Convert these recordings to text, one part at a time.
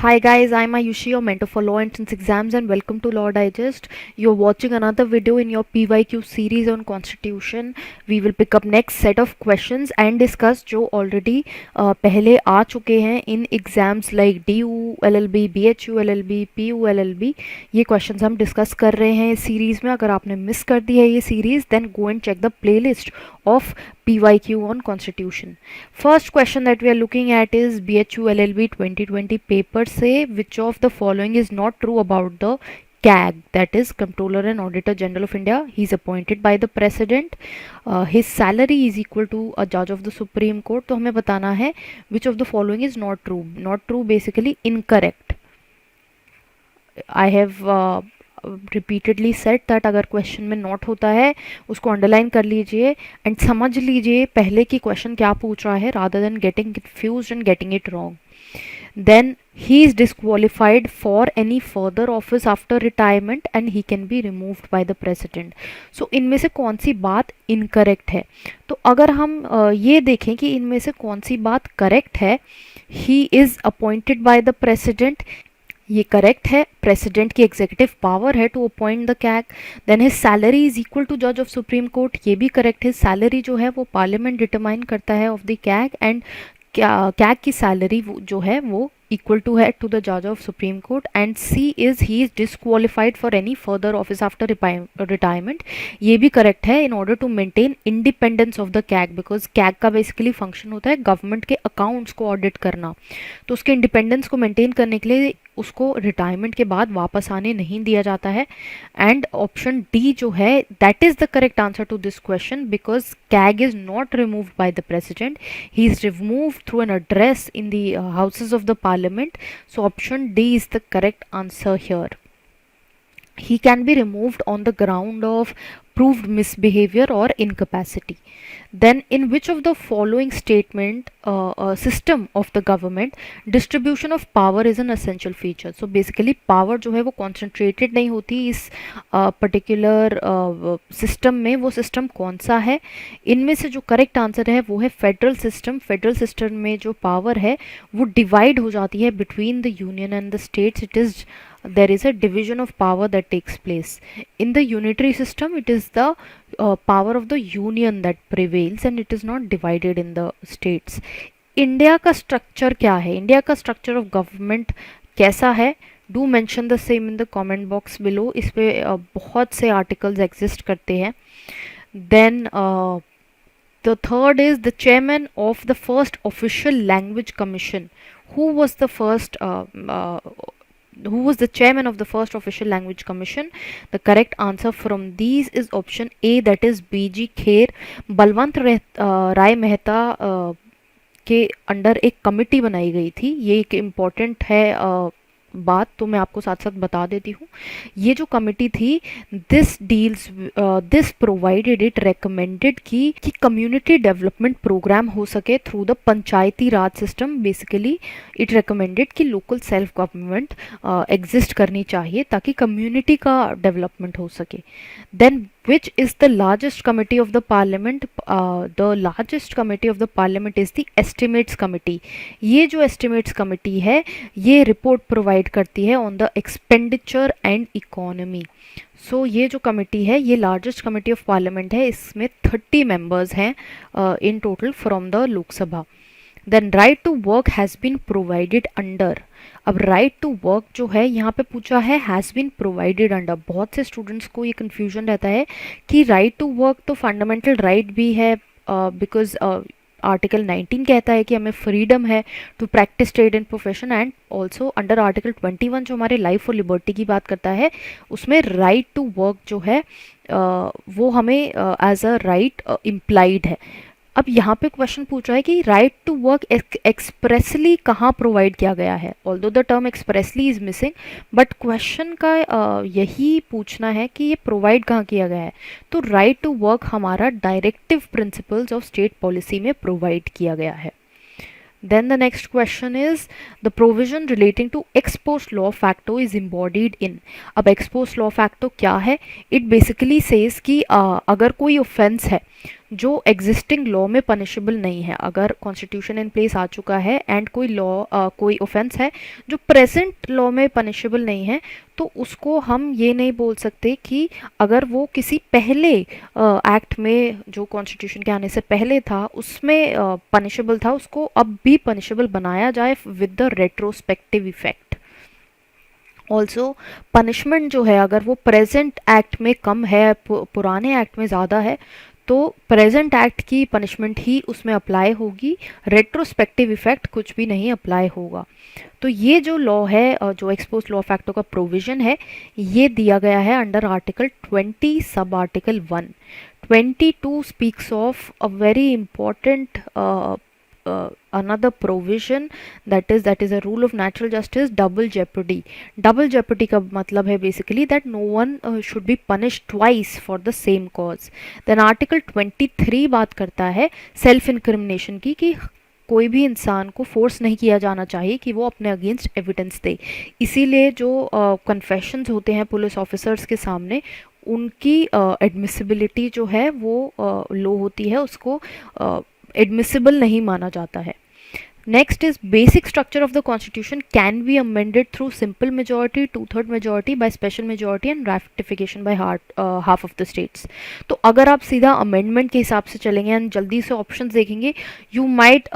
Hi guys, I'm Ayushi, your mentor for law entrance exams, and welcome to Law Digest. You're watching another video in your PYQ series on constitution. We will pick up next set of questions and discuss जो already पहले आ चुके हैं in exams like DU LLB, BHU LLB, PU LLB. ये questions हम discuss कर रहे हैं इस series में. अगर आपने miss कर दी है ये series, then go and check the playlist of PYQ on constitution. First question that we are looking at is BHU LLB 2020 paper से which of the following is not true about the CAG, that is Comptroller and Auditor General of India. He is appointed by the President. His salary is equal to a judge of the Supreme Court. तो हमें बताना है which of the following is not true. Not true basically incorrect. I have repeatedly set that अगर question में note होता है उसको underline कर लीजिए एंड समझ लीजिए पहले की क्वेश्चन क्या पूछ रहा है rather than getting confused and getting it wrong. Then he is disqualified for any further office after retirement and he can be removed by the president. So इनमें से कौन सी बात इनकरेक्ट है? तो अगर हम ये देखें कि इनमें से कौन सी बात करेक्ट है, he is appointed by the president, ये करेक्ट है. प्रेसिडेंट की एग्जीक्यूटिव पावर है to appoint the CAG. Then his salary is equal to जज ऑफ सुप्रीम कोर्ट, ये भी करेक्ट है. सैलरी जो है वो पार्लियामेंट डिटरमाइन करता है of the CAG and CAG की सैलरी जो है वो equal to head to the judge of Supreme Court. And C is he is disqualified for any further office after retirement. ये भी correct है in order to maintain independence of the CAG because CAG का basically function होता है government के accounts को audit करना. तो उसके independence को maintain करने के लिए उसको रिटायरमेंट के बाद वापस आने नहीं दिया जाता है. एंड ऑप्शन डी जो है that is the correct answer to this question because CAG is not removed by the president, he is removed through an address in the houses of the parliament. So option D is the correct answer here. He can be removed on the ground of proved misbehavior or incapacity. Then in which of the following statement system of the government distribution of power is an essential feature? So basically power जो है वो concentrated नहीं होती इस particular system में. वो system कौन सा है? इनमें से जो correct answer है वो है federal system. Federal system में जो power है वो divide हो जाती है between the union and the states. It is there is a division of power that takes place. In the unitary system it is the power of the union that prevails and it is not divided in the states. India का structure क्या है? India का structure of government कैसा है? Do mention the same in the comment box below. इस पे बहुत से आर्टिकल्स एग्जिस्ट करते हैं. Then the third is the chairman of the first official language commission. Who was the first who was the chairman of the first official language commission? The correct answer from these is option A, that is BG Kher. Balwant Rai Mehta के under एक committee बनाई गई थी. ये एक important है बात, तो मैं आपको साथ साथ बता देती हूँ. ये जो कमिटी थी दिस प्रोवाइडेड इट रेकमेंडेड कि कम्युनिटी डेवलपमेंट प्रोग्राम हो सके through the Panchayati Raj system. Basically it recommended कि लोकल सेल्फ गवर्नमेंट एग्जिस्ट करनी चाहिए ताकि कम्युनिटी का डेवलपमेंट हो सके. Then which is the largest committee of the parliament? The largest committee of the parliament is the estimates committee. ये जो estimates committee है ये report provide करती है on the expenditure and economy. So ये जो committee है ये largest committee of parliament है. इसमें 30 members हैं in total from the लोक सभा. Then right to work has been provided under. अब राइट टू वर्क जो है यहाँ पे पूछा है हैज़ बीन प्रोवाइडेड अंडर. बहुत से स्टूडेंट्स को ये कन्फ्यूजन रहता है कि राइट टू वर्क तो फंडामेंटल राइट भी है बिकॉज आर्टिकल 19 कहता है कि हमें फ्रीडम है to practice trade and profession and also under article 21 जो हमारे लाइफ और लिबर्टी की बात करता है उसमें राइट टू वर्क जो है वो हमें एज अ राइट इम्प्लाइड है. अब यहाँ पे क्वेश्चन पूछ रहा है कि राइट टू वर्क एक्सप्रेसली कहाँ प्रोवाइड किया गया है. Although the term expressly is missing but question का यही पूछना है कि ये प्रोवाइड कहाँ किया गया है. तो राइट टू वर्क हमारा directive principles of state policy में प्रोवाइड किया गया है. Then the next question is the provision relating to ex post law facto is embodied in. अब ex post law facto क्या है? It basically says कि अगर कोई offense है जो एग्जिस्टिंग लॉ में पनिशेबल नहीं है। अगर कॉन्स्टिट्यूशन इन प्लेस आ चुका है एंड कोई लॉ कोई ऑफेंस है जो प्रेजेंट लॉ में पनिशेबल नहीं है, तो उसको हम ये नहीं बोल सकते कि अगर वो किसी पहले एक्ट में जो कॉन्स्टिट्यूशन के आने से पहले था उसमें पनिशेबल था, उसको अब भी पनिशेबल बनाया जाए with the retrospective effect. Also punishment जो है अगर वो प्रेजेंट एक्ट में कम है, पुराने एक्ट में ज़्यादा है, तो प्रेजेंट एक्ट की पनिशमेंट ही उसमें अप्लाई होगी, रेट्रोस्पेक्टिव इफेक्ट कुछ भी नहीं अप्लाई होगा। तो ये जो लॉ है जो एक्सपोज लॉ ऑफ एक्टों का प्रोविजन है, ये दिया गया है under article 20 sub article 1। 22 speaks of a very important another provision, that is a rule of natural justice, double jeopardy. Double jeopardy का मतलब है basically that no one should be punished twice for the same cause. Then article 23 बात करता है self incrimination की, कि कोई भी इंसान को फोर्स नहीं किया जाना चाहिए कि वो अपने अगेंस्ट एविडेंस दे। इसीलिए जो कन्फेशंस होते हैं पुलिस ऑफिसर्स के सामने, उनकी एडमिसिबिलिटी जो है वो लो होती है, उसको एडमिसिबल नहीं माना जाता है। Next is basic structure of the constitution can be amended through simple majority, two-third majority, by special majority and ratification by half of the states. तो अगर आप सीधा amendment के हिसाब से चलेंगे एंड जल्दी से options देखेंगे, you might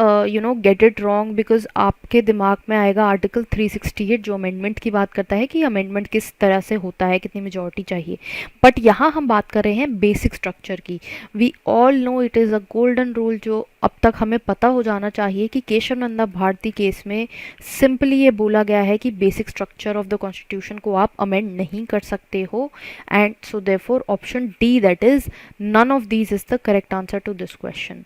get it wrong, because आपके दिमाग में आएगा आर्टिकल 368 जो amendment की बात करता है कि amendment किस तरह से होता है, कितनी majority चाहिए। बट यहाँ हम बात कर रहे हैं basic structure की। We all know it is a golden rule जो अब तक हमें पता हो जाना चाहिए कि केशव नंदा भारती केस में सिंपली ये बोला गया है कि basic structure of the constitution को आप अमेंड नहीं कर सकते हो, and so therefore option D, that is none of these is the correct answer to this question.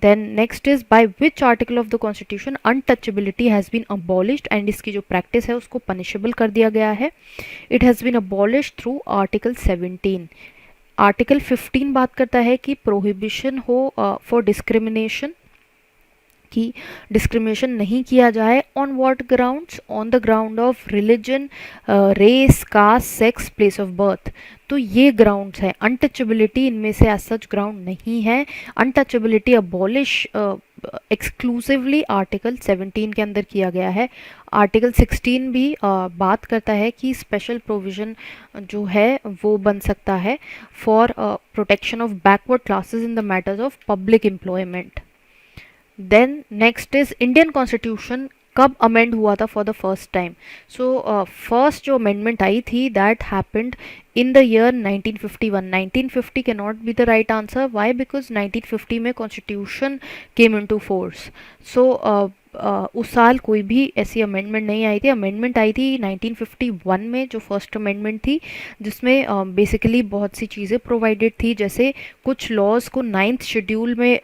Then next is by which article of the constitution untouchability has been abolished, and इसकी जो practice है उसको punishable कर दिया गया है। It has been abolished through article 17। Article 15 बात करता है कि प्रोहिबिशन हो फॉर डिस्क्रिमिनेशन, कि डिस्क्रिमिनेशन नहीं किया जाए on what grounds, on the ground of religion, race, caste, sex, place of birth. तो ये ग्राउंड्स हैं। अनटचेबिलिटी इनमें से एज सच ग्राउंड नहीं है। अनटचेबिलिटी अबॉलिश एक्सक्लूसिवली आर्टिकल 17 के अंदर किया गया है। आर्टिकल 16 भी बात करता है कि स्पेशल प्रोविज़न जो है वो बन सकता है for protection of backward classes in the matters of public employment. Then next is Indian constitution कब अमेंड हुआ था for the first time. So first जो अमेंडमेंट आई थी that happened in the year 1951. 1950 cannot be the right answer. Why? Because 1950 में constitution came into force. So उस साल कोई भी ऐसी अमेंडमेंट नहीं आई थी। अमेंडमेंट आई थी 1951 में, जो फर्स्ट अमेंडमेंट थी, जिसमें बेसिकली बहुत सी चीज़ें प्रोवाइडेड थी, जैसे कुछ लॉज को 9th शेड्यूल में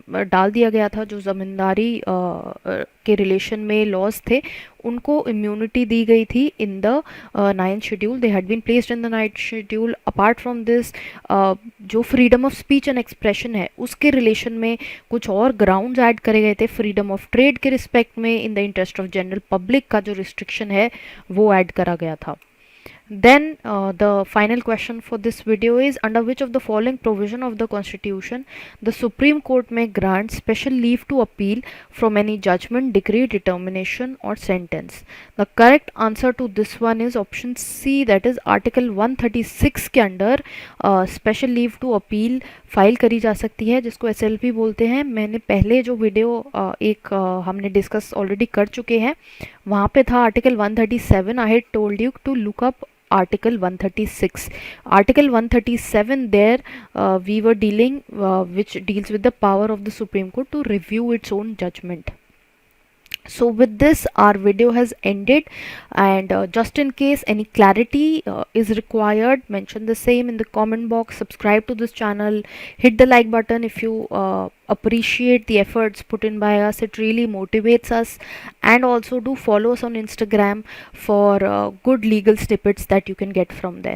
डाल दिया गया था। जो ज़मींदारी के रिलेशन में लॉज थे उनको इम्यूनिटी दी गई थी in the 9th schedule. They had been placed in the 9th schedule. Apart from this जो freedom of speech and expression है उसके रिलेशन में कुछ और ग्राउंड्स ऐड करे गए थे। फ्रीडम ऑफ ट्रेड के रिस्पेक्ट में in the interest of general public का जो रिस्ट्रिक्शन है वो ऐड करा गया था। Then the final question for this video is, under which of the following provision of the constitution the Supreme Court may grant special leave to appeal from any judgment, decree, determination or sentence? The correct answer to this one is option C, that is article 136 के अंदर special leave to appeal file करी जा सकती है, जिसको SLP बोलते हैं। मैंने पहले जो वीडियो एक हमने डिस्कस ऑलरेडी कर चुके हैं, वहाँ पे था article 137। I had told you to look up article 136. Article 137, there we were dealing which deals with the power of the Supreme Court to review its own judgment. So with this our video has ended, and just in case any clarity is required, mention the same in the comment box. Subscribe to this channel, hit the like button if you appreciate the efforts put in by us. It really motivates us. And also do follow us on Instagram for good legal snippets that you can get from there.